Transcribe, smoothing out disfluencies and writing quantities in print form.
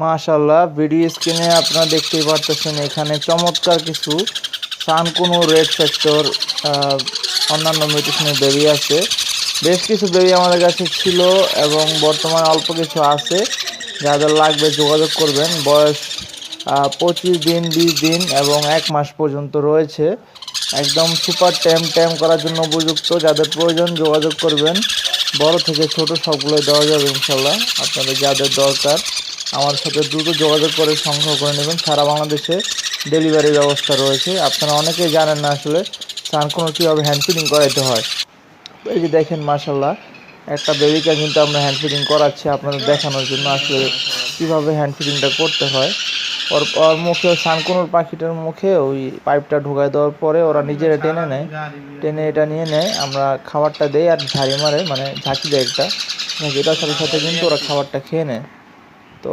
মাশাআল্লাহ, ভিডিও স্ক্রিনে আপনারা দেখতেই পারতেছেন এখানে চমৎকার কিছু সানকুনো রেড ফ্যাক্টর অন্যান্য মিউটেশনের বেবি আছে। বেশ কিছু বেবি আমাদের কাছে ছিল এবং বর্তমানে অল্প কিছু আছে। যাদের লাগবে যোগাযোগ করবেন। বয়স 25 দিন, 20 দিন এবং 1 মাস পর্যন্ত রয়েছে। একদম সুপার ট্যাম করার জন্য উপযুক্ত। যাদের প্রয়োজন যোগাযোগ করবেন। বড় থেকে ছোট সবগুলোই দেওয়া যাবে ইনশাল্লাহ। আপনাদের যাদের দরকার আমার সাথে দ্রুত যোগাযোগ করে সংগ্রহ করে নেবেন। সারা বাংলাদেশে ডেলিভারি ব্যবস্থা রয়েছে। আপনারা অনেকেই জানেন না আসলে সানকুনো কীভাবে হ্যান্ড ফিডিং করাইতে হয়। এই যে দেখেন মাশাল্লাহ, একটা বেবিকে কিন্তু আমরা হ্যান্ড ফিডিং করাচ্ছি আপনাদের দেখানোর জন্য আসলে কীভাবে হ্যান্ড ফিডিংটা করতে হয়। ওর মুখে সানকুনোর পাখিটার মুখে ওই পাইপটা ঢোকায় দেওয়ার পরে ওরা নিজেরা টেনে নেয়, টেনে এটা নিয়ে নেয়। আমরা খাবারটা দেই আর ঝাড়ি মারে, মানে ঝাঁকি দেয় একটা, এটার সাথে সাথে কিন্তু ওরা খাবারটা খেয়ে নেয়। তো